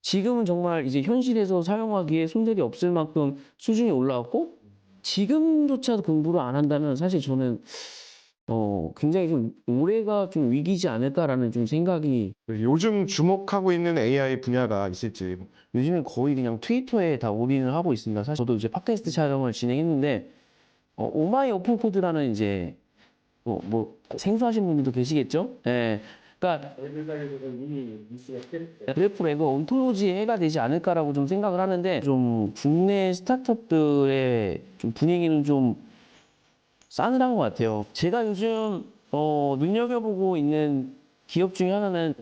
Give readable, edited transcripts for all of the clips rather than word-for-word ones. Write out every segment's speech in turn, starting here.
지금은 정말 이제 현실에서 사용하기에 손색이 없을 만큼 수준이 올라왔고 지금조차도 공부를 안 한다면 사실 저는 굉장히 좀 '올해가 좀 위기지 않을까.'라는 좀 생각이. 요즘 주목하고 있는 AI 분야가 있을지. 요즘엔 거의 그냥 트위터에 다 올인을 하고 있습니다. 사실 저도 이제 팟캐스트 촬영을 진행했는데 오마이 오픈 코드라는 이제 생소하신 분들도 계시겠죠? 예. 그러니까 그래프가 온톨로지의 해가 되지 않을까라고 좀 생각을 하는데 좀 국내 스타트업들의 좀 분위기는 좀 싸늘한 것 같아요. 제가 요즘 눈여겨보고 있는 기업 중에 하나는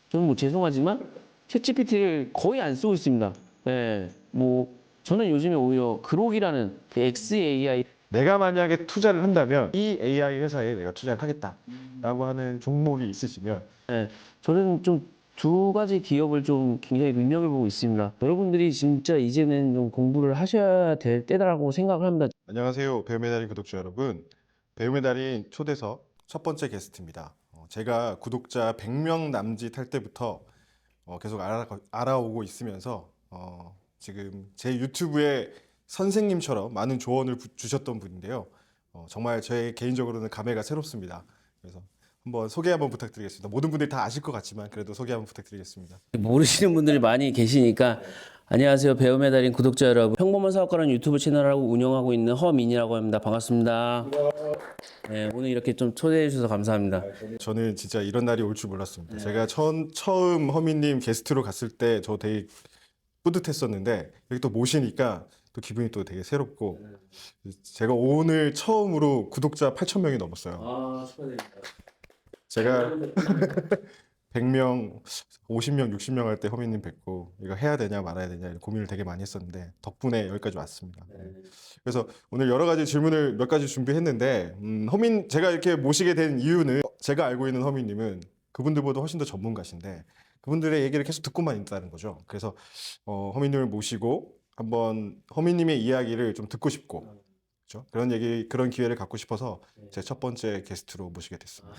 저는 뭐 죄송하지만 챗GPT를 거의 안 쓰고 있습니다. 예. 뭐 저는 요즘에 오히려 그록이라는 그 XAI. 내가 만약에 투자를 한다면 이 AI 회사에 내가 투자를 하겠다라고 하는 종목이 있으시면 예, 저는 좀 두 가지 기업을 좀 굉장히 눈여겨보고 있습니다. 여러분들이 진짜 이제는 좀 공부를 하셔야 될 때라고 생각을 합니다. 안녕하세요. 배우메달인 구독자 여러분. 배우메달인 초대석 첫 번째 게스트입니다. 제가 구독자 100명 남짓 할 때부터 계속 알아오고 있으면서 지금 제 유튜브에 선생님처럼 많은 조언을 주셨던 분인데요. 정말 제 개인적으로는 감회가 새롭습니다. 그래서 한번 부탁드리겠습니다. 모든 분들이 다 아실 것 같지만 그래도 소개 한번 부탁드리겠습니다. 모르시는 분들이 많이 계시니까 안녕하세요. 배움의 달인 구독자 여러분. 평범한 사업가라는 유튜브 채널을 운영하고 있는 허민이라고 합니다. 반갑습니다. 네, 오늘 이렇게 좀 초대해 주셔서 감사합니다. 저는 진짜 이런 날이 올 줄 몰랐습니다. 제가 처음 허민님 게스트로 갔을 때 저 되게 뿌듯했었는데 여기 또 모시니까 또 기분이 또 되게 새롭고 제가 오늘 처음으로 구독자 8,000명이 넘었어요. 아, 축하드립니다. 제가 100명, 50명, 60명 할 때 허민님 뵙고 이거 해야 되냐 말아야 되냐 이런 고민을 되게 많이 했었는데 덕분에 여기까지 왔습니다. 그래서 오늘 여러 가지 질문을 몇 가지 준비했는데 제가 이렇게 모시게 된 이유는 제가 알고 있는 허민님은 그분들보다 훨씬 더 전문가신데 그분들의 얘기를 계속 듣고만 있다는 거죠. 그래서 허민님을 모시고 한번 허민님의 이야기를 좀 듣고 싶고 그렇죠? 그런 기회를 갖고 싶어서 제 첫 번째 게스트로 모시게 됐습니다.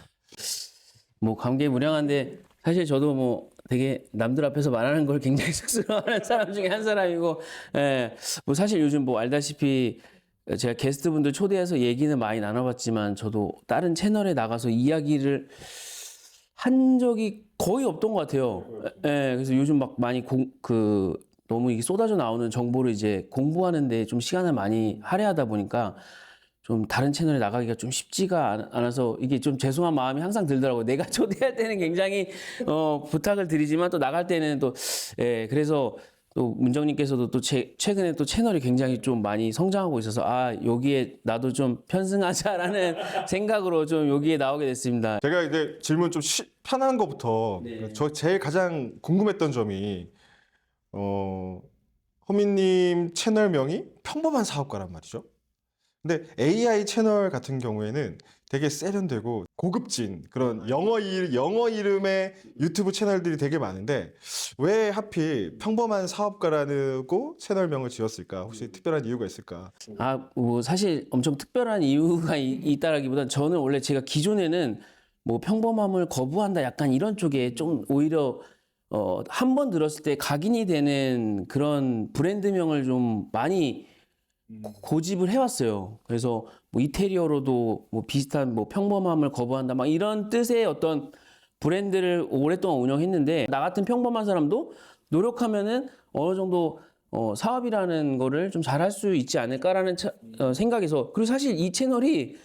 뭐 감개무량한데 사실 저도 뭐 되게 남들 앞에서 말하는 걸 굉장히 쑥스러워하는 사람 중에 한 사람이고, 예, 뭐 사실 요즘 뭐 알다시피 제가 게스트분들 초대해서 얘기는 많이 나눠봤지만 저도 다른 채널에 나가서 이야기를 한 적이 거의 없던 것 같아요. 예, 그래서 요즘 막 많이 너무 이게 쏟아져 나오는 정보를 이제 공부하는데 좀 시간을 많이 할애하다 보니까 좀 다른 채널에 나가기가 좀 쉽지가 않아서 이게 좀 죄송한 마음이 항상 들더라고요. 내가 초대할 때는 굉장히 부탁을 드리지만 또 나갈 때는 또 예, 그래서 또 문정님께서도 또 최근에 또 채널이 굉장히 좀 많이 성장하고 있어서 아, 여기에 나도 좀 편승하자라는 생각으로 좀 여기에 나오게 됐습니다. 제가 이제 질문 좀 편한 거부터 네. 저 제일 가장 궁금했던 점이 허민님 채널명이 평범한 사업가란 말이죠. 근데 AI 채널 같은 경우에는 되게 세련되고 고급진 그런 영어 이름의 유튜브 채널들이 되게 많은데 왜 하필 평범한 사업가라고 채널명을 지었을까? 혹시 특별한 이유가 있을까? 아, 뭐 사실 엄청 특별한 이유가 있다라기보단 저는 원래 제가 기존에는 뭐 평범함을 거부한다 약간 이런 쪽에 좀 오히려 한 번 들었을 때 각인이 되는 그런 브랜드명을 좀 많이 고집을 해왔어요. 그래서 뭐 이태리어로도 뭐 비슷한 뭐 평범함을 거부한다 막 이런 뜻의 어떤 브랜드를 오랫동안 운영했는데 나 같은 평범한 사람도 노력하면은 어느 정도 사업이라는 거를 좀 잘할 수 있지 않을까라는 생각에서. 그리고 사실 이 채널이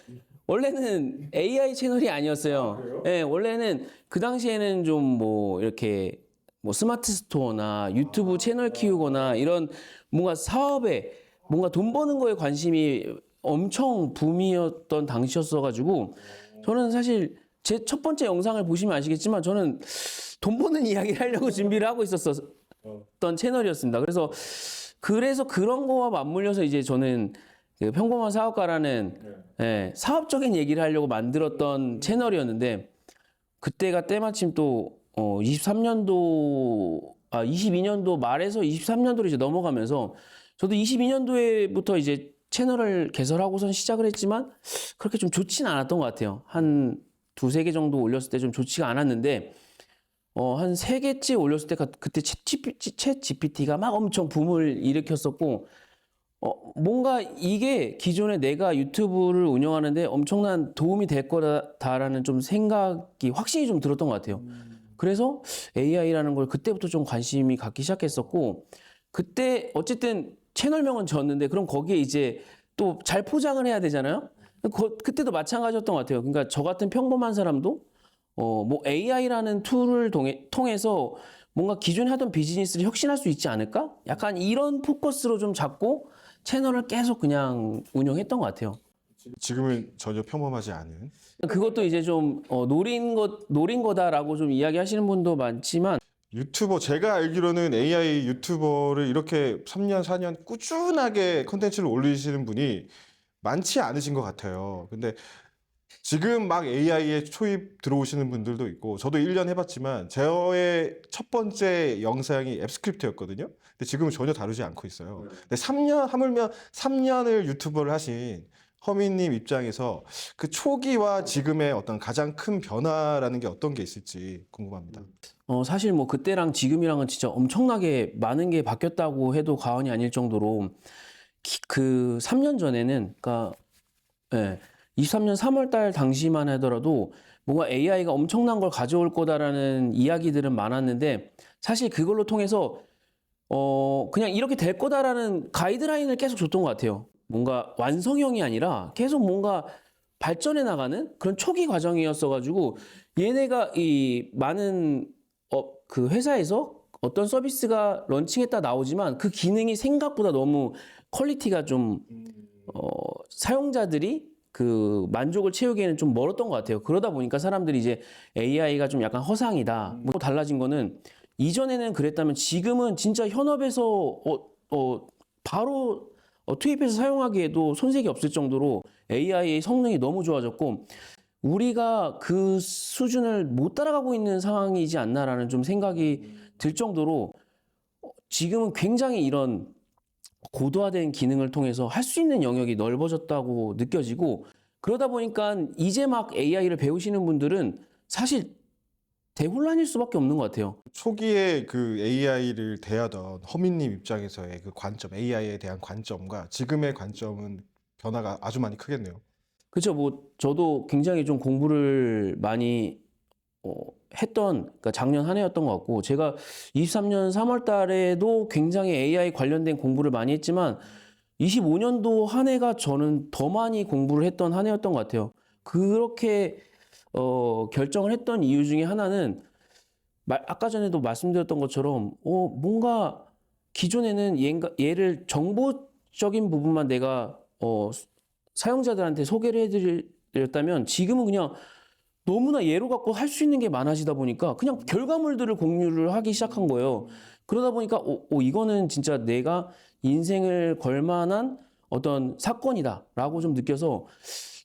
원래는 AI 채널이 아니었어요. 예, 원래는 그 당시에는 좀 뭐 이렇게 뭐 스마트 스토어나 유튜브 채널 키우거나 이런 뭔가 사업에 뭔가 돈 버는 거에 관심이 엄청 붐이었던 당시였어가지고 저는 사실 제 첫 번째 영상을 보시면 아시겠지만 저는 돈 버는 이야기를 하려고 준비를 하고 있었던 채널이었습니다. 그래서 그런 거와 맞물려서 이제 저는 그 평범한 사업가라는 예, 사업적인 얘기를 하려고 만들었던 채널이었는데 그때가 때마침 또 22년도 말에서 23년도로 이제 넘어가면서 저도 22년도에부터 이제 채널을 개설하고선 시작을 했지만 그렇게 좀 좋지는 않았던 것 같아요. 한 두세 개 정도 올렸을 때 좀 좋지가 않았는데 한 3개째 올렸을 때 그때 챗 GPT가 막 엄청 붐을 일으켰었고 뭔가 이게 기존에 내가 유튜브를 운영하는데 엄청난 도움이 될 거다라는 좀 생각이 확신이 좀 들었던 것 같아요. 그래서 AI라는 걸 그때부터 좀 관심이 갖기 시작했었고 그때 어쨌든 채널명은 졌는데 그럼 거기에 이제 또 잘 포장을 해야 되잖아요. 그때도 마찬가지였던 것 같아요. 그러니까 저 같은 평범한 사람도 뭐 AI라는 툴을 통해서 뭔가 기존에 하던 비즈니스를 혁신할 수 있지 않을까? 약간 이런 포커스로 좀 잡고 채널을 계속 그냥 운영했던 것 같아요. 지금은 전혀 평범하지 않은. 그것도 이제 좀 노린 거다라고 좀 이야기하시는 분도 많지만 유튜버, 제가 알기로는 AI 유튜버를 이렇게 3년, 4년 꾸준하게 컨텐츠를 올리시는 분이 많지 않으신 것 같아요. 근데 지금 막 AI에 초입 들어오시는 분들도 있고, 저도 1년 해봤지만, 저의 첫 번째 영상이 앱스크립트였거든요. 근데 지금은 전혀 다르지 않고 있어요. 근데 3년, 하물며 3년을 유튜버를 하신 허민님 입장에서 그 초기와 지금의 어떤 가장 큰 변화라는 게 어떤 게 있을지 궁금합니다. 사실 뭐 그때랑 지금이랑은 진짜 엄청나게 많은 게 바뀌었다고 해도 과언이 아닐 정도로 그 3년 전에는 그러니까 23년 3월 달 당시만 하더라도 뭔가 AI가 엄청난 걸 가져올 거다라는 이야기들은 많았는데 사실 그걸로 통해서 그냥 이렇게 될 거다라는 가이드라인을 계속 줬던 것 같아요. 뭔가 완성형이 아니라 계속 뭔가 발전해 나가는 그런 초기 과정이었어가지고 얘네가 이 많은 그 회사에서 어떤 서비스가 런칭했다 나오지만 그 기능이 생각보다 너무 퀄리티가 좀 사용자들이 그 만족을 채우기에는 좀 멀었던 것 같아요. 그러다 보니까 사람들이 이제 AI가 좀 약간 허상이다. 뭐 달라진 거는 이전에는 그랬다면 지금은 진짜 현업에서 바로 투입해서 사용하기에도 손색이 없을 정도로 AI의 성능이 너무 좋아졌고 우리가 그 수준을 못 따라가고 있는 상황이지 않나라는 좀 생각이 들 정도로 지금은 굉장히 이런 고도화된 기능을 통해서 할 수 있는 영역이 넓어졌다고 느껴지고 그러다 보니까 이제 막 AI를 배우시는 분들은 사실 대혼란일 수밖에 없는 것 같아요. 초기에 그 AI를 대하던 허민님 입장에서의 그 관점, AI에 대한 관점과 지금의 관점은 변화가 아주 많이 크겠네요. 그렇죠. 뭐 저도 굉장히 좀 공부를 많이 그러니까 작년 한 해였던 것 같고 제가 23년 3월 달에도 굉장히 AI 관련된 공부를 많이 했지만 25년도 한 해가 저는 더 많이 공부를 했던 한 해였던 것 같아요. 그렇게 결정을 했던 이유 중에 하나는 아까 전에도 말씀드렸던 것처럼 뭔가 기존에는 얘를 정보적인 부분만 내가 사용자들한테 소개를 해드렸다면 지금은 그냥 너무나 예로 갖고 할 수 있는 게 많아지다 보니까 그냥 결과물들을 공유를 하기 시작한 거예요. 그러다 보니까 이거는 진짜 내가 인생을 걸 만한 어떤 사건이다라고 좀 느껴서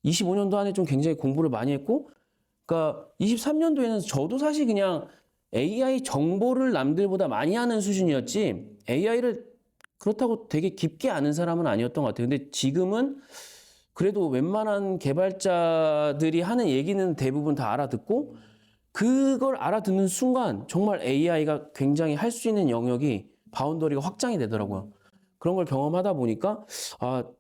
25년도 안에 좀 굉장히 공부를 많이 했고 그러니까 23년도에는 저도 사실 그냥 AI 정보를 남들보다 많이 하는 수준이었지 AI를 그렇다고 되게 깊게 아는 사람은 아니었던 것 같아요. 근데 지금은 그래도 웬만한 개발자들이 하는 얘기는 대부분 다 알아듣고 그걸 알아듣는 순간 정말 AI가 굉장히 할 수 있는 영역이 바운더리가 확장이 되더라고요. 그런 걸 경험하다 보니까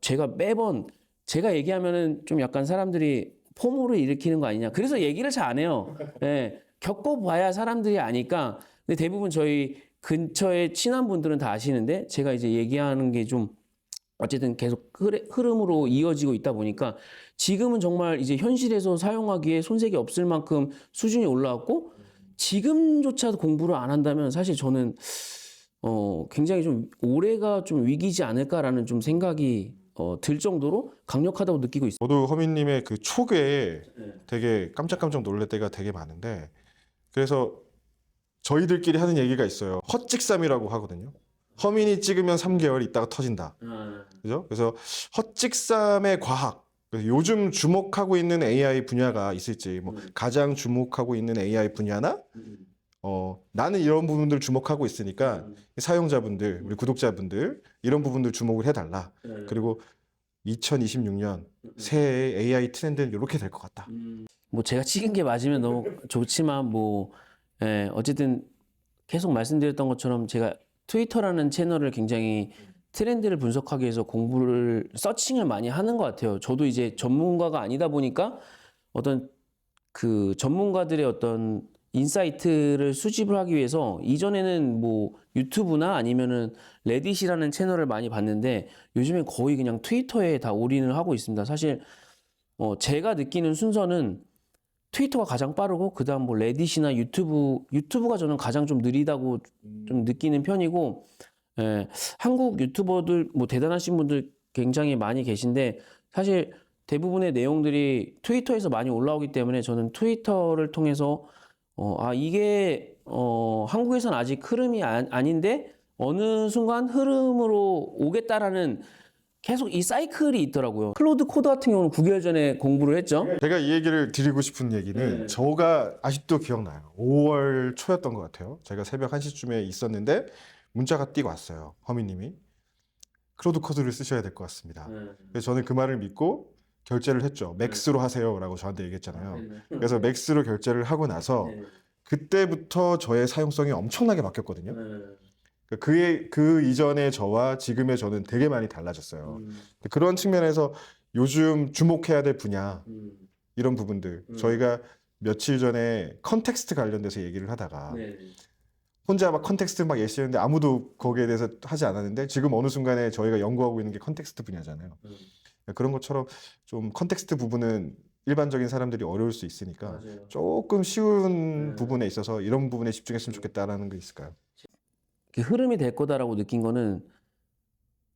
제가 매번 제가 얘기하면은 좀 약간 사람들이 포모를 일으키는 거 아니냐. 그래서 얘기를 잘 안 해요. 예, 겪어봐야 사람들이 아니까. 근데 대부분 저희 근처에 친한 분들은 다 아시는데 제가 이제 얘기하는 게 좀 어쨌든 계속 흐름으로 이어지고 있다 보니까 지금은 정말 이제 현실에서 사용하기에 손색이 없을 만큼 수준이 올라왔고 지금조차도 공부를 안 한다면 사실 저는 굉장히 좀 올해가 좀 위기지 않을까라는 좀 생각이 들 정도로 강력하다고 느끼고 있어요. 저도 허민님의 그 촉에 되게 깜짝깜짝 놀랄 때가 되게 많은데, 그래서 저희들끼리 하는 얘기가 있어요. 헛찍삼이라고 하거든요. 허민이 찍으면 3개월 있다가 터진다. 그죠? 그래서 헛찍삼의 과학, 그래서 요즘 주목하고 있는 AI 분야가 있을지, 뭐 가장 주목하고 있는 AI 분야나 나는 이런 부분들 주목하고 있으니까 사용자분들, 우리 구독자분들 이런 부분들 주목을 해달라. 그리고 2026년 새해 AI 트렌드는 이렇게 될 것 같다. 뭐 제가 찍은 게 맞으면 너무 좋지만 뭐 어쨌든 계속 말씀드렸던 것처럼 제가 트위터라는 채널을 굉장히 트렌드를 분석하기 위해서 서칭을 많이 하는 것 같아요. 저도 이제 전문가가 아니다 보니까 어떤 그 전문가들의 어떤 인사이트를 수집을 하기 위해서 이전에는 뭐 유튜브나 아니면은 레딧이라는 채널을 많이 봤는데 요즘엔 거의 그냥 트위터에 다 올인을 하고 있습니다. 사실 제가 느끼는 순서는 트위터가 가장 빠르고 그다음 뭐 레딧이나 유튜브가 저는 가장 좀 느리다고 좀 느끼는 편이고 한국 유튜버들 뭐 대단하신 분들 굉장히 많이 계신데 사실 대부분의 내용들이 트위터에서 많이 올라오기 때문에 저는 트위터를 통해서 이게 한국에선 아직 흐름이 아닌데 어느 순간 흐름으로 오겠다라는 계속 이 사이클이 있더라고요. 클로드 코드 같은 경우는 9개월 전에 공부를 했죠. 제가 이 얘기를 드리고 싶은 얘기는 저가 아직도 기억나요. 5월 초였던 것 같아요. 제가 새벽 1시쯤에 있었는데 문자가 뛰고 왔어요. 허민님이 클로드 코드를 쓰셔야 될 것 같습니다. 그래서 저는 그 말을 믿고 결제를 했죠. 맥스로 하세요라고 저한테 얘기했잖아요. 그래서 맥스로 결제를 하고 나서 그때부터 저의 사용성이 엄청나게 바뀌었거든요. 그 이전의 저와 지금의 저는 되게 많이 달라졌어요. 그런 측면에서 요즘 주목해야 될 분야 이런 부분들 저희가 며칠 전에 컨텍스트 관련돼서 얘기를 하다가 혼자 막 컨텍스트 막 예시했는데 아무도 거기에 대해서 하지 않았는데 지금 어느 순간에 저희가 연구하고 있는 게 컨텍스트 분야잖아요. 그런 것처럼 좀 컨텍스트 부분은 일반적인 사람들이 어려울 수 있으니까 맞아요. 조금 쉬운 부분에 있어서 이런 부분에 집중했으면 좋겠다라는 게 있을까요? 흐름이 될 거다라고 느낀 거는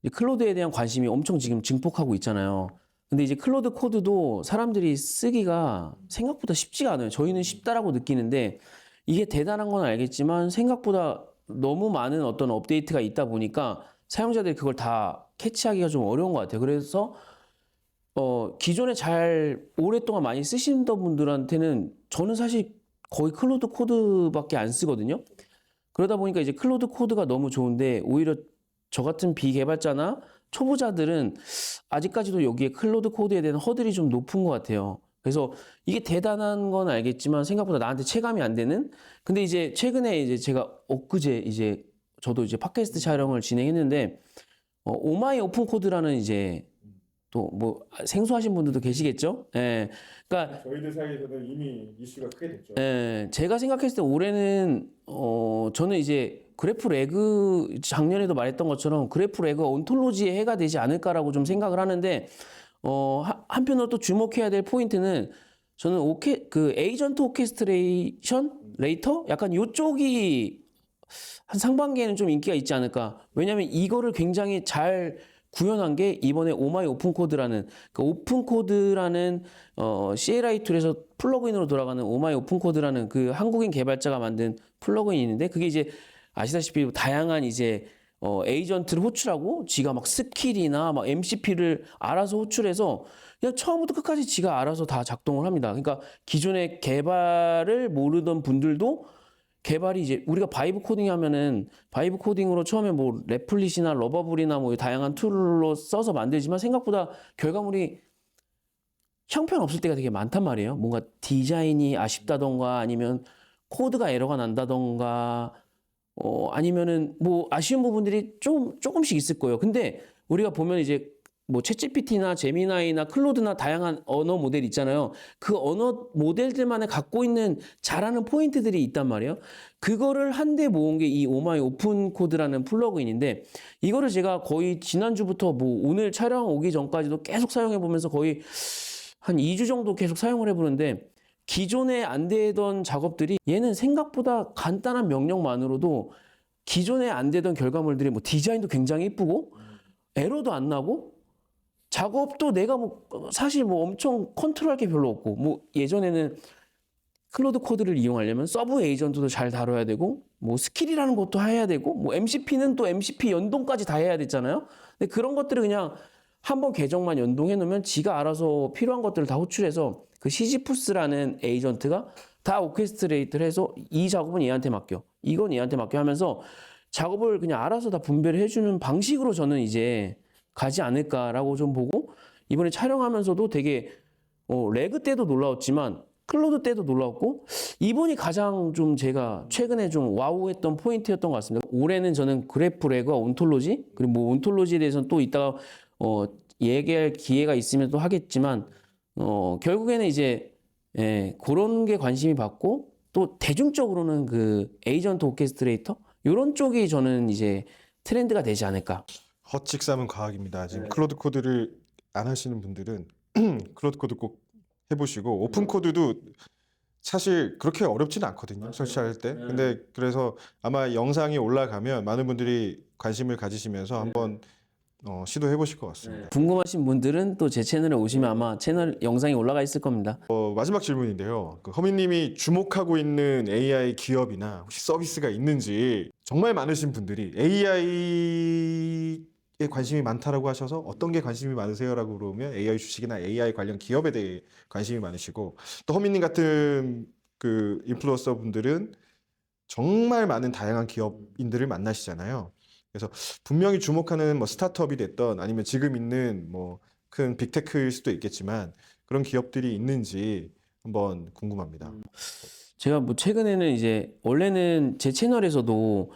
이 클로드에 대한 관심이 엄청 지금 증폭하고 있잖아요. 근데 이제 클로드 코드도 사람들이 쓰기가 생각보다 쉽지가 않아요. 저희는 쉽다라고 느끼는데 이게 대단한 건 알겠지만 생각보다 너무 많은 어떤 업데이트가 있다 보니까 사용자들이 그걸 다 캐치하기가 좀 어려운 것 같아요. 그래서 기존에 잘 오랫동안 많이 쓰시던 분들한테는 저는 사실 거의 클로드 코드밖에 안 쓰거든요. 그러다 보니까 이제 클로드 코드가 너무 좋은데 오히려 저 같은 비개발자나 초보자들은 아직까지도 여기에 클로드 코드에 대한 허들이 좀 높은 것 같아요. 그래서 이게 대단한 건 알겠지만 생각보다 나한테 체감이 안 되는. 근데 이제 최근에 이제 제가 엊그제 이제 저도 이제 팟캐스트 촬영을 진행했는데 오마이 오픈 코드라는 이제 또 뭐 생소하신 분들도 계시겠죠? 예. 그러니까 저희들 사이에서는 이미 이슈가 크게 됐죠. 제가 생각했을 때 올해는 저는 이제 그래프 레그 작년에도 말했던 것처럼 그래프 레그 온톨로지의 해가 되지 않을까라고 좀 생각을 하는데 한편으로 또 주목해야 될 포인트는 저는 그 에이전트 오케스트레이션 레이터 약간 요쪽이 한 상반기에는 좀 인기가 있지 않을까. 왜냐하면 이거를 굉장히 잘 구현한 게 이번에 오마이 오픈코드라는 그 오픈코드라는 CLI 툴에서 플러그인으로 돌아가는 오마이 오픈코드라는 그 한국인 개발자가 만든 플러그인이 있는데 그게 이제 아시다시피 다양한 이제 에이전트를 호출하고 지가 막 스킬이나 막 MCP를 알아서 호출해서 그냥 처음부터 끝까지 지가 알아서 다 작동을 합니다. 그러니까 기존에 개발을 모르던 분들도 개발이 이제 우리가 바이브 코딩 하면은 바이브 코딩으로 처음에 뭐 레플릿이나 러버블이나 뭐 다양한 툴로 써서 만들지만 생각보다 결과물이 형편없을 때가 되게 많단 말이에요. 뭔가 디자인이 아쉽다던가 아니면 코드가 에러가 난다던가 아니면은 뭐 아쉬운 부분들이 조금씩 있을 거예요. 근데 우리가 보면 이제 뭐 챗GPT나 제미나이나 클로드나 다양한 언어 모델 있잖아요. 그 언어 모델들만의 갖고 있는 잘하는 포인트들이 있단 말이에요. 그거를 한데 모은 게 이 오마이 오픈 코드라는 플러그인인데 이거를 제가 거의 지난주부터 뭐 오늘 촬영 오기 전까지도 계속 사용해 보면서 거의 한 2주 정도 계속 사용을 해 보는데 기존에 안 되던 작업들이 얘는 생각보다 간단한 명령만으로도 기존에 안 되던 결과물들이 뭐 디자인도 굉장히 이쁘고 에러도 안 나고 작업도 내가 뭐 사실 뭐 엄청 컨트롤할 게 별로 없고 뭐 예전에는 클로드 코드를 이용하려면 서브 에이전트도 잘 다뤄야 되고 뭐 스킬이라는 것도 해야 되고 뭐 MCP는 또 MCP 연동까지 다 해야 됐잖아요. 근데 그런 것들을 그냥 한번 계정만 연동해 놓으면 지가 알아서 필요한 것들을 다 호출해서 그 시지푸스라는 에이전트가 다 오케스트레이트를 해서 이 작업은 얘한테 맡겨 이건 얘한테 맡겨 하면서 작업을 그냥 알아서 다 분배를 해주는 방식으로 저는 이제 가지 않을까라고 좀 보고 이번에 촬영하면서도 되게 레그 때도 놀라웠지만 클로드 때도 놀라웠고 이번이 가장 좀 제가 최근에 좀 와우했던 포인트였던 것 같습니다. 올해는 저는 그래프레그와 온톨로지 그리고 뭐 온톨로지에 대해서는 또 이따가 얘기할 기회가 있으면 또 하겠지만 결국에는 이제 그런 게 관심이 받고 또 대중적으로는 그 에이전트 오케스트레이터 이런 쪽이 저는 이제 트렌드가 되지 않을까. 헛직삼은 과학입니다. 지금 클로드 코드를 안 하시는 분들은 클로드 코드 꼭 해보시고 오픈 코드도 사실 그렇게 어렵지는 않거든요. 설치할 때. 근데 그래서 아마 영상이 올라가면 많은 분들이 관심을 가지시면서 한번 시도해 보실 것 같습니다. 궁금하신 분들은 또 제 채널에 오시면 아마 채널 영상이 올라가 있을 겁니다. 마지막 질문인데요. 그 허민님이 주목하고 있는 AI 기업이나 혹시 서비스가 있는지 정말 많으신 분들이 AI에 관심이 많다라고 하셔서 어떤 게 관심이 많으세요라고 물으면 AI 주식이나 AI 관련 기업에 대해 관심이 많으시고 또 허민님 같은 그 인플루언서 분들은 정말 많은 다양한 기업인들을 만나시잖아요. 그래서 분명히 주목하는 뭐 스타트업이 됐던 아니면 지금 있는 뭐 큰 빅테크일 수도 있겠지만 그런 기업들이 있는지 한번 궁금합니다. 제가 뭐 최근에는 이제 원래는 제 채널에서도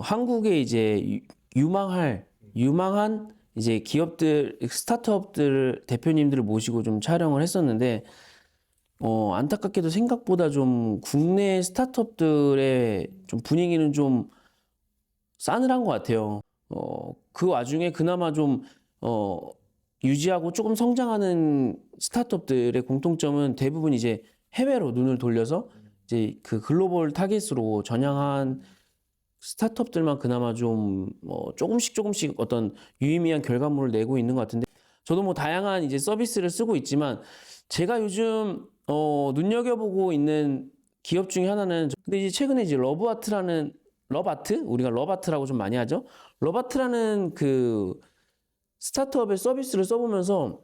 한국의 이제 유망한 이제 기업들 스타트업들 대표님들을 모시고 좀 촬영을 했었는데 안타깝게도 생각보다 좀 국내 스타트업들의 좀 분위기는 좀 싸늘한 것 같아요. 그 와중에 그나마 좀 유지하고 조금 성장하는 스타트업들의 공통점은 대부분 이제 해외로 눈을 돌려서 이제 그 글로벌 타겟으로 전향한 스타트업들만 그나마 좀 조금씩 어떤 유의미한 결과물을 내고 있는 것 같은데 저도 뭐 다양한 이제 서비스를 쓰고 있지만 제가 요즘 눈여겨보고 있는 기업 중에 하나는 근데 이제 최근에 이제 러브아트 우리가 러브아트라고 좀 많이 하죠. 러브아트라는 그 스타트업의 서비스를 써보면서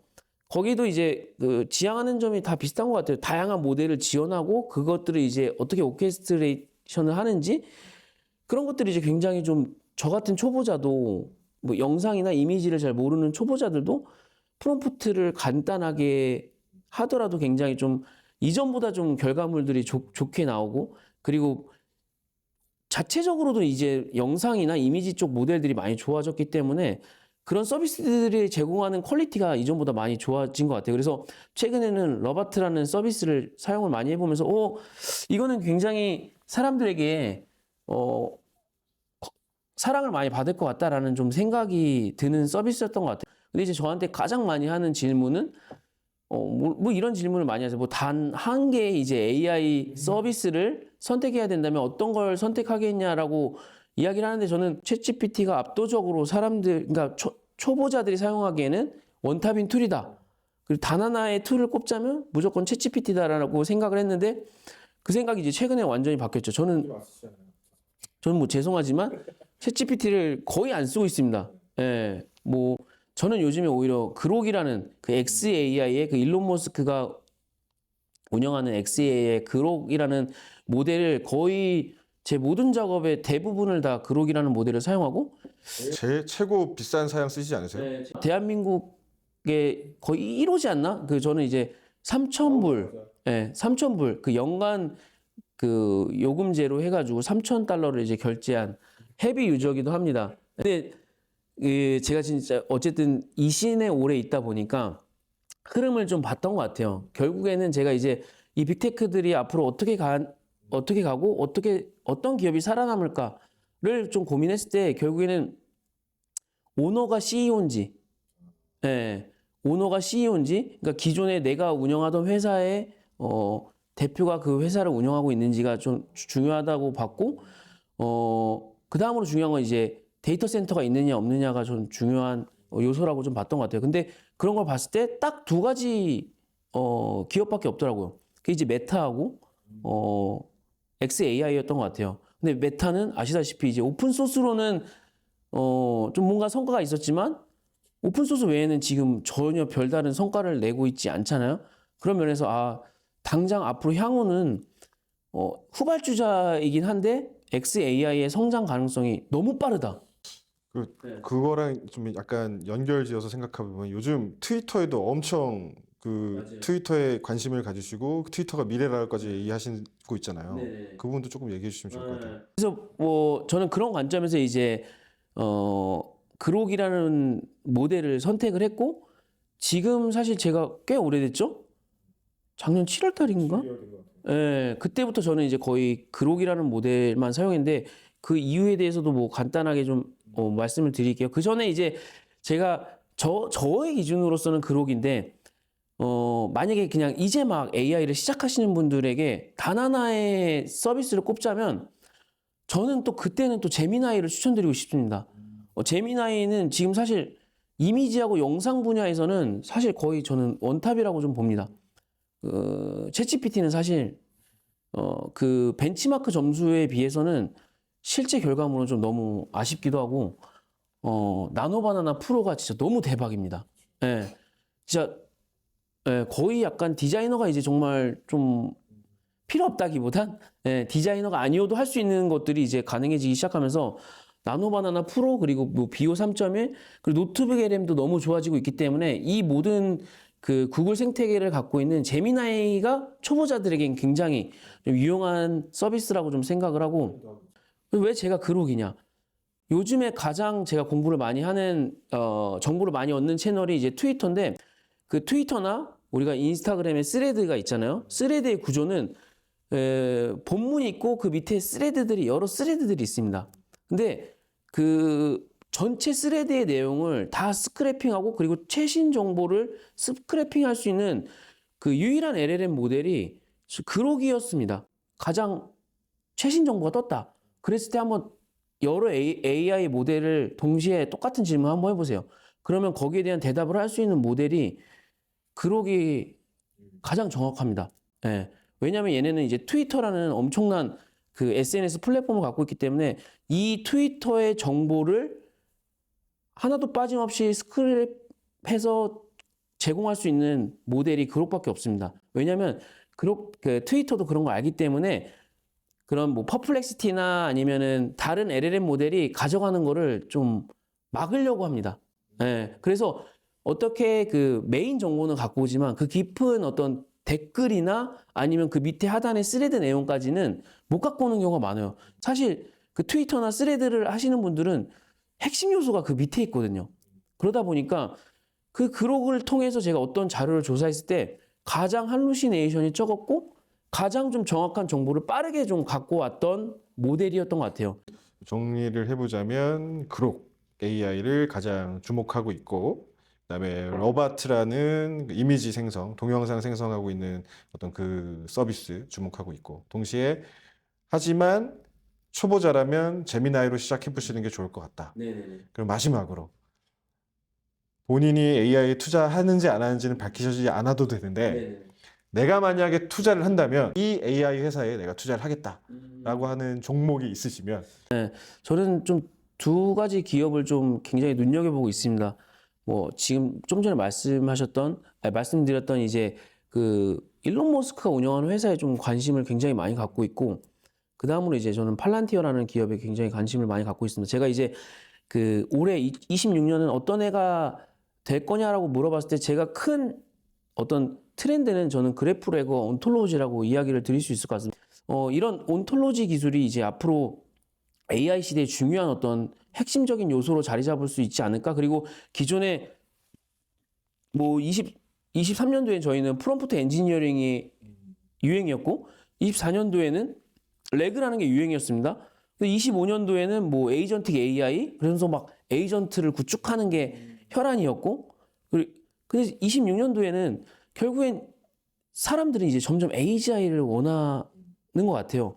거기도 이제 그 지향하는 점이 다 비슷한 것 같아요. 다양한 모델을 지원하고 그것들을 이제 어떻게 오케스트레이션을 하는지 그런 것들이 이제 굉장히 좀 저 같은 초보자도 뭐 영상이나 이미지를 잘 모르는 초보자들도 프롬프트를 간단하게 하더라도 굉장히 좀 이전보다 좀 결과물들이 좋게 나오고 그리고 자체적으로도 이제 영상이나 이미지 쪽 모델들이 많이 좋아졌기 때문에 그런 서비스들이 제공하는 퀄리티가 이전보다 많이 좋아진 것 같아요. 그래서 최근에는 러바트라는 서비스를 사용을 많이 해보면서 이거는 굉장히 사람들에게 사랑을 많이 받을 것 같다라는 좀 생각이 드는 서비스였던 것 같아요. 근데 이제 저한테 가장 많이 하는 질문은 뭐 이런 질문을 많이 하세요. 뭐 단 한 개의 이제 AI 서비스를 선택해야 된다면 어떤 걸 선택하겠냐라고 이야기를 하는데 저는 챗GPT가 압도적으로 그러니까 초보자들이 사용하기에는 원탑인 툴이다. 그리고 단 하나의 툴을 꼽자면 무조건 챗GPT다라고 생각을 했는데 그 생각이 이제 최근에 완전히 바뀌었죠. 저는 뭐 죄송하지만 챗GPT를 거의 안 쓰고 있습니다. 예, 뭐 저는 요즘에 오히려 그록이라는 그 XAI의 그 일론 머스크가 운영하는 XAI의 그록이라는 모델을 거의 제 모든 작업의 대부분을 다 그록이라는 모델을 사용하고 제 최고 비싼 사양 쓰시지 않으세요? 대한민국에 거의 1호지 않나? 그 저는 이제 3,000불, 예, 3,000불 그 연간 그 요금제로 해가지고 $3,000를 이제 결제한 헤비 유저기도 합니다. 근데 제가 진짜 어쨌든 이 씬에 오래 있다 보니까 흐름을 좀 봤던 것 같아요. 결국에는 제가 이제 이 빅테크들이 앞으로 어떻게 가고 어떤 기업이 살아남을까를 좀 고민했을 때 결국에는 오너가 CEO인지, 예, 오너가 CEO인지, 그러니까 기존에 내가 운영하던 회사의 대표가 그 회사를 운영하고 있는지가 좀 중요하다고 봤고, 그 다음으로 중요한 건 이제 데이터 센터가 있느냐 없느냐가 좀 중요한 요소라고 좀 봤던 것 같아요. 근데 그런 걸 봤을 때 딱 두 가지 기업밖에 없더라고요. 그게 이제 메타하고 XAI였던 것 같아요. 근데 메타는 아시다시피 이제 오픈 소스로는 좀 뭔가 성과가 있었지만 오픈 소스 외에는 지금 전혀 별다른 성과를 내고 있지 않잖아요. 그런 면에서 당장 앞으로 향후는 후발주자이긴 한데 XAI의 성장 가능성이 너무 빠르다. 그거랑 좀 약간 연결지어서 생각해보면 요즘 트위터에도 엄청 그 맞아요. 트위터에 관심을 가지시고 트위터가 미래라고까지 얘기하시고 있잖아요. 네네. 그 부분도 조금 얘기해 주시면 좋을 것 같아요. 그래서 뭐 저는 그런 관점에서 이제 그록이라는 모델을 선택을 했고 지금 사실 제가 꽤 오래됐죠? 작년 7월 달인가? 예, 그때부터 저는 이제 거의 그록이라는 모델만 사용했는데 그 이유에 대해서도 뭐 간단하게 좀 말씀을 드릴게요. 그 전에 이제 제가 저의 기준으로서는 그록인데 만약에 그냥 이제 막 AI를 시작하시는 분들에게 단 하나의 서비스를 꼽자면 저는 또 그때는 또 제미나이를 추천드리고 싶습니다. 제미나이는 지금 사실 이미지하고 영상 분야에서는 사실 거의 저는 원탑이라고 좀 봅니다. 챗GPT는 사실 그 벤치마크 점수에 비해서는 실제 결과물은 좀 너무 아쉽기도 하고 나노바나나 프로가 진짜 너무 대박입니다. 예, 진짜 예, 거의 약간 디자이너가 이제 정말 좀 필요 없다기보단 예, 디자이너가 아니어도 할 수 있는 것들이 이제 가능해지기 시작하면서 나노바나나 프로 그리고 뭐 비오 3.1 그리고 노트북의 램도 너무 좋아지고 있기 때문에 이 모든 그 구글 생태계를 갖고 있는 제미나이가 초보자들에겐 굉장히 좀 유용한 서비스라고 좀 생각을 하고 왜 제가 그록이냐? 요즘에 가장 제가 공부를 많이 하는 정보를 많이 얻는 채널이 이제 트위터인데 그 트위터나 우리가 인스타그램에 스레드가 있잖아요. 스레드의 구조는 본문이 있고 그 밑에 스레드들이 여러 스레드들이 있습니다. 근데 그 전체 스레드의 내용을 다 스크래핑하고 그리고 최신 정보를 스크래핑할 수 있는 그 유일한 LLM 모델이 그록이었습니다. 가장 최신 정보가 떴다. 그랬을 때 한번 여러 AI 모델을 동시에 똑같은 질문 한번 해보세요. 그러면 거기에 대한 대답을 할 수 있는 모델이 그록이 가장 정확합니다. 예. 왜냐하면 얘네는 이제 트위터라는 엄청난 그 SNS 플랫폼을 갖고 있기 때문에 이 트위터의 정보를 하나도 빠짐없이 스크랩해서 제공할 수 있는 모델이 그록밖에 없습니다. 왜냐하면 그 트위터도 그런 걸 알기 때문에 그런 뭐 퍼플렉시티나 아니면은 다른 LLM 모델이 가져가는 거를 좀 막으려고 합니다. 예. 그래서 어떻게 그 메인 정보는 갖고 오지만 그 깊은 어떤 댓글이나 아니면 그 밑에 하단의 스레드 내용까지는 못 갖고 오는 경우가 많아요. 사실 그 트위터나 스레드를 하시는 분들은 핵심 요소가 그 밑에 있거든요. 그러다 보니까 그 그록을 통해서 제가 어떤 자료를 조사했을 때 가장 할루시네이션이 적었고 가장 좀 정확한 정보를 빠르게 좀 갖고 왔던 모델이었던 것 같아요. 정리를 해보자면 그록 AI를 가장 주목하고 있고 그다음에 러바트라는 그 이미지 생성, 동영상 생성하고 있는 어떤 그 서비스 주목하고 있고 동시에 하지만 초보자라면 제미나이로 시작해 보시는 게 좋을 것 같다. 네네네. 그럼 마지막으로 본인이 AI에 투자하는지 안 하는지는 밝히시지 않아도 되는데 네네. 내가 만약에 투자를 한다면 이 AI 회사에 내가 투자를 하겠다라고 하는 종목이 있으시면 저는 좀 두 가지 기업을 좀 굉장히 눈여겨보고 있습니다. 뭐 지금 좀 전에 말씀드렸던 이제 그 일론 머스크가 운영하는 회사에 좀 관심을 굉장히 많이 갖고 있고 그 다음으로 이제 저는 팔란티어라는 기업에 굉장히 관심을 많이 갖고 있습니다. 제가 이제 그 올해 26년은 어떤 해가 될 거냐라고 물어봤을 때 제가 큰 어떤 트렌드는 저는 그래프레거 온톨로지라고 이야기를 드릴 수 있을 것 같습니다. 이런 온톨로지 기술이 이제 앞으로 AI 시대의 중요한 어떤 핵심적인 요소로 자리 잡을 수 있지 않을까? 그리고 기존에 뭐 23년도에 저희는 프롬프트 엔지니어링이 유행이었고 24년도에는 레그라는 게 유행이었습니다. 25년도에는 뭐 에이전틱 AI 그래서 막 에이전트를 구축하는 게 혈안이었고 근데 26년도에는 결국엔 사람들이 이제 점점 AGI를 원하는 것 같아요.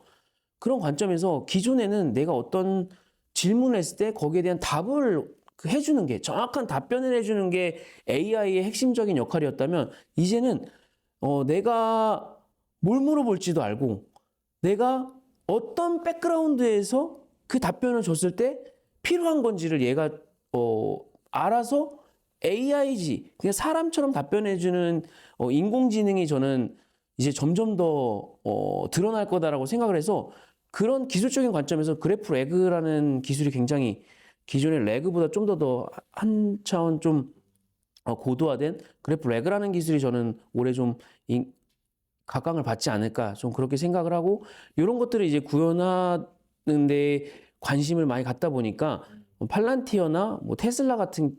그런 관점에서 기존에는 내가 어떤 질문을 했을 때 거기에 대한 답을 해주는 게 정확한 답변을 해주는 게 AI의 핵심적인 역할이었다면 이제는 내가 뭘 물어볼지도 알고 내가 어떤 백그라운드에서 그 답변을 줬을 때 필요한 건지를 얘가 알아서 AI지 그냥 사람처럼 답변해주는 인공지능이 저는 이제 점점 더 드러날 거다라고 생각을 해서 그런 기술적인 관점에서 그래프 레그라는 기술이 굉장히 기존의 레그보다 좀 더 한 차원 좀 고도화된 그래프 레그라는 기술이 저는 올해 좀 각광을 받지 않을까 좀 그렇게 생각을 하고 이런 것들을 이제 구현하는데 관심을 많이 갖다 보니까 팔란티어나 뭐 테슬라 같은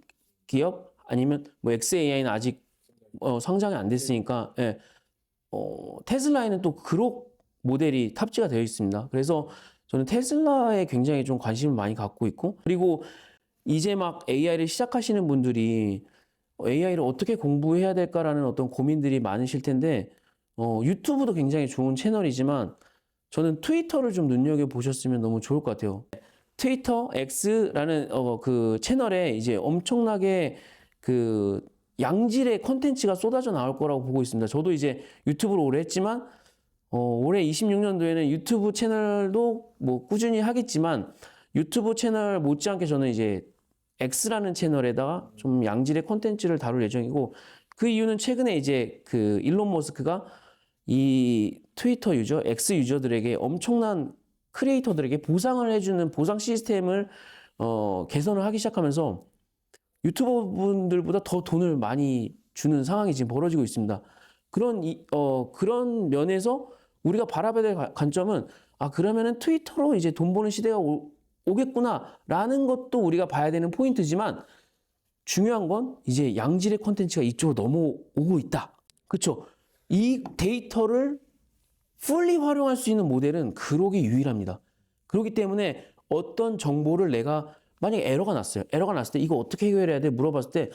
기업 아니면 뭐 xAI는 아직 성장이 안 됐으니까 예. 테슬라에는 또 그록 모델이 탑재가 되어 있습니다. 그래서 저는 테슬라에 굉장히 좀 관심을 많이 갖고 있고 그리고 이제 막 AI를 시작하시는 분들이 AI를 어떻게 공부해야 될까라는 어떤 고민들이 많으실 텐데 유튜브도 굉장히 좋은 채널이지만 저는 트위터를 좀 눈여겨보셨으면 너무 좋을 것 같아요. 트위터 X라는 그 채널에 이제 엄청나게 그 양질의 콘텐츠가 쏟아져 나올 거라고 보고 있습니다. 저도 이제 유튜브를 오래 했지만 올해 26년도에는 유튜브 채널도 뭐 꾸준히 하겠지만 유튜브 채널 못지않게 저는 이제 X라는 채널에다가 좀 양질의 콘텐츠를 다룰 예정이고 그 이유는 최근에 이제 그 일론 머스크가 이 트위터 유저, X 유저들에게 엄청난 크리에이터들에게 보상을 해주는 보상 시스템을 개선을 하기 시작하면서 유튜버 분들보다 더 돈을 많이 주는 상황이 지금 벌어지고 있습니다. 그런 면에서 우리가 바라봐야 될 관점은 그러면은 트위터로 이제 돈 버는 시대가 오겠구나라는 것도 우리가 봐야 되는 포인트지만 중요한 건 이제 양질의 콘텐츠가 이쪽으로 넘어오고 있다. 그렇죠? 이 데이터를 풀리 활용할 수 있는 모델은 그록이 유일합니다. 그렇기 때문에 어떤 정보를 내가 만약에 에러가 났어요. 에러가 났을 때 이거 어떻게 해결해야 돼? 물어봤을 때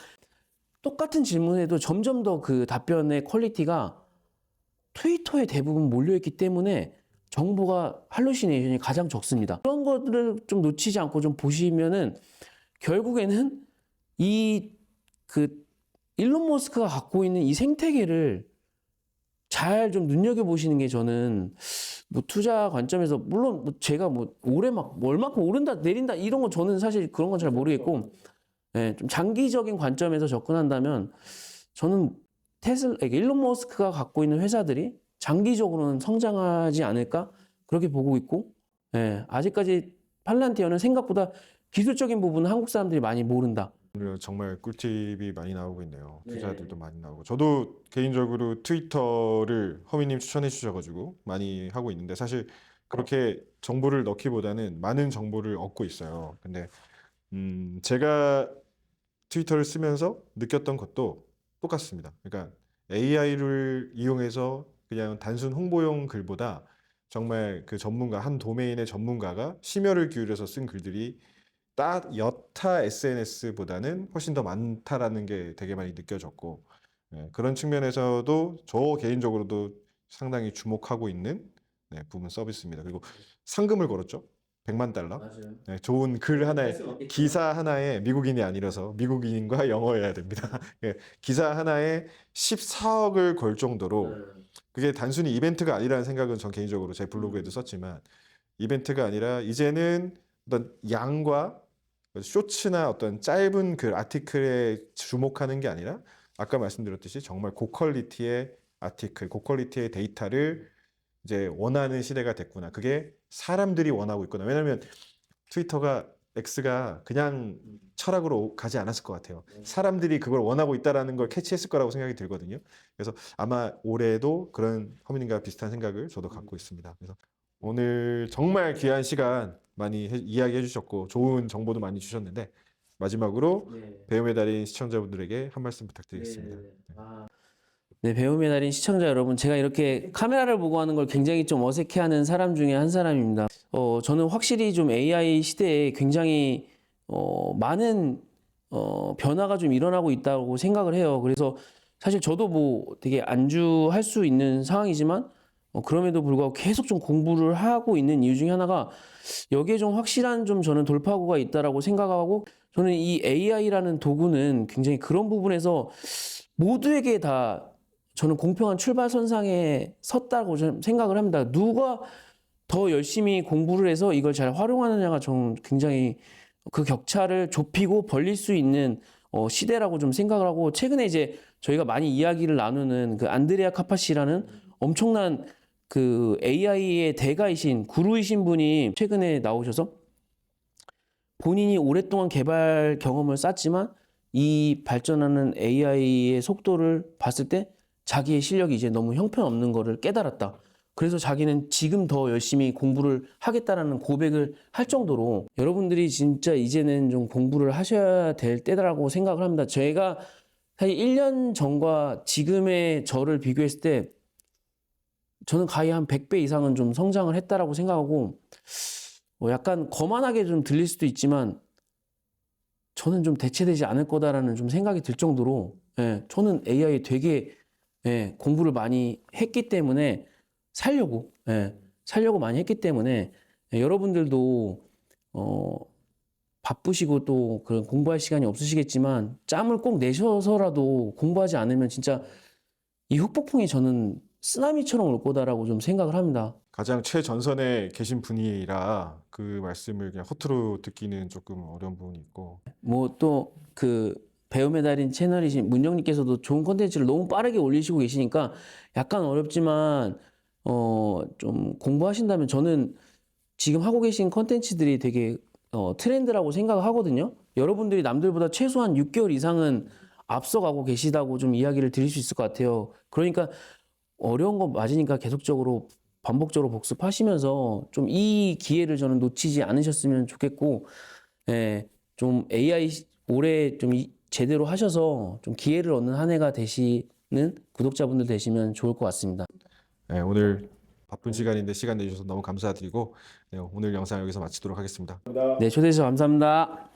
똑같은 질문에도 점점 더 그 답변의 퀄리티가 트위터에 대부분 몰려있기 때문에 정보가 할루시네이션이 가장 적습니다. 그런 것들을 좀 놓치지 않고 좀 보시면은 결국에는 일론 머스크가 갖고 있는 이 생태계를 잘 좀 눈여겨보시는 게 저는 뭐 투자 관점에서 물론 뭐 제가 뭐 올해 막 얼마큼 오른다 내린다 이런 건 저는 사실 그런 건 잘 모르겠고 예, 좀 장기적인 관점에서 접근한다면 저는 일론 머스크가 갖고 있는 회사들이 장기적으로는 성장하지 않을까 그렇게 보고 있고 예, 아직까지 팔란티어는 생각보다 기술적인 부분은 한국 사람들이 많이 모른다. 오늘 정말 꿀팁이 많이 나오고 있네요. 투자들도 많이 나오고. 저도 개인적으로 트위터를 허민님 추천해 주셔가지고 많이 하고 있는데 사실 그렇게 정보를 넣기보다는 많은 정보를 얻고 있어요. 근데 제가 트위터를 쓰면서 느꼈던 것도 똑같습니다. 그러니까 AI를 이용해서 그냥 단순 홍보용 글보다 정말 그 전문가, 한 도메인의 전문가가 심혈을 기울여서 쓴 글들이 여타 SNS보다는 훨씬 더 많다라는 게 되게 많이 느껴졌고 그런 측면에서도 저 개인적으로도 상당히 주목하고 있는 부분 서비스입니다. 그리고 상금을 걸었죠. 100만 달러. 맞아요. 좋은 글 하나에 기사 하나에 미국인이 아니라서 미국인과 영어해야 됩니다. 기사 하나에 14억을 걸 정도로 그게 단순히 이벤트가 아니라는 생각은 전 개인적으로 제 블로그에도 썼지만 이벤트가 아니라 이제는 어떤 양과 쇼츠나 어떤 짧은 그 아티클에 주목하는 게 아니라 아까 말씀드렸듯이 정말 고퀄리티의 아티클, 고퀄리티의 데이터를 이제 원하는 시대가 됐구나. 그게 사람들이 원하고 있구나. 왜냐하면 트위터가 X가 그냥 철학으로 가지 않았을 것 같아요. 사람들이 그걸 원하고 있다라는 걸 캐치했을 거라고 생각이 들거든요. 그래서 아마 올해도 그런 허민님과 비슷한 생각을 저도 갖고 있습니다. 그래서 오늘 정말 귀한 시간 많이 이야기해 주셨고 좋은 정보도 많이 주셨는데 마지막으로 배움의 달인 시청자분들에게 한 말씀 부탁드리겠습니다. 네, 배움의 달인 시청자 여러분, 제가 이렇게 카메라를 보고 하는 걸 굉장히 좀 어색해하는 사람 중에 한 사람입니다. 저는 확실히 좀 AI 시대에 굉장히 많은 변화가 좀 일어나고 있다고 생각을 해요. 그래서 사실 저도 뭐 되게 안주할 수 있는 상황이지만 그럼에도 불구하고 계속 좀 공부를 하고 있는 이유 중에 하나가 여기에 좀 확실한 좀 저는 돌파구가 있다라고 생각하고 저는 이 AI라는 도구는 굉장히 그런 부분에서 모두에게 다 저는 공평한 출발선상에 섰다고 저는 생각을 합니다. 누가 더 열심히 공부를 해서 이걸 잘 활용하느냐가 좀 굉장히 그 격차를 좁히고 벌릴 수 있는 시대라고 좀 생각을 하고 최근에 이제 저희가 많이 이야기를 나누는 그 안드레아 카파시라는 엄청난 그 AI의 대가이신 구루이신 분이 최근에 나오셔서 본인이 오랫동안 개발 경험을 쌓지만 이 발전하는 AI의 속도를 봤을 때 자기의 실력이 이제 너무 형편없는 거를 깨달았다. 그래서 자기는 지금 더 열심히 공부를 하겠다라는 고백을 할 정도로 여러분들이 진짜 이제는 좀 공부를 하셔야 될 때라고 생각을 합니다. 제가 사실 1년 전과 지금의 저를 비교했을 때 저는 가히 한 100배 이상은 좀 성장을 했다라고 생각하고 약간 거만하게 좀 들릴 수도 있지만 저는 좀 대체되지 않을 거다라는 좀 생각이 들 정도로 저는 AI 되게 공부를 많이 했기 때문에 살려고 많이 했기 때문에 여러분들도 바쁘시고 또 그런 공부할 시간이 없으시겠지만 짬을 꼭 내셔서라도 공부하지 않으면 진짜 이 흑폭풍이 저는 쓰나미처럼 올 거다라고 좀 생각을 합니다. 가장 최전선에 계신 분이라 그 말씀을 그냥 허투루 듣기는 조금 어려운 부분이 있고 뭐 또 그 배움의 달인 채널이신 문영님께서도 좋은 콘텐츠를 너무 빠르게 올리시고 계시니까 약간 어렵지만 좀 공부하신다면 저는 지금 하고 계신 콘텐츠들이 되게 트렌드라고 생각을 하거든요. 여러분들이 남들보다 최소한 6개월 이상은 앞서가고 계시다고 좀 이야기를 드릴 수 있을 것 같아요. 그러니까 어려운 거 맞으니까 계속적으로 반복적으로 복습하시면서 좀 이 기회를 저는 놓치지 않으셨으면 좋겠고, 좀 AI 올해 좀 제대로 하셔서 좀 기회를 얻는 한 해가 되시는 구독자분들 되시면 좋을 것 같습니다. 네, 오늘 바쁜 시간인데 시간 내주셔서 너무 감사드리고 네, 오늘 영상 여기서 마치도록 하겠습니다. 네, 초대해 주셔서 감사합니다.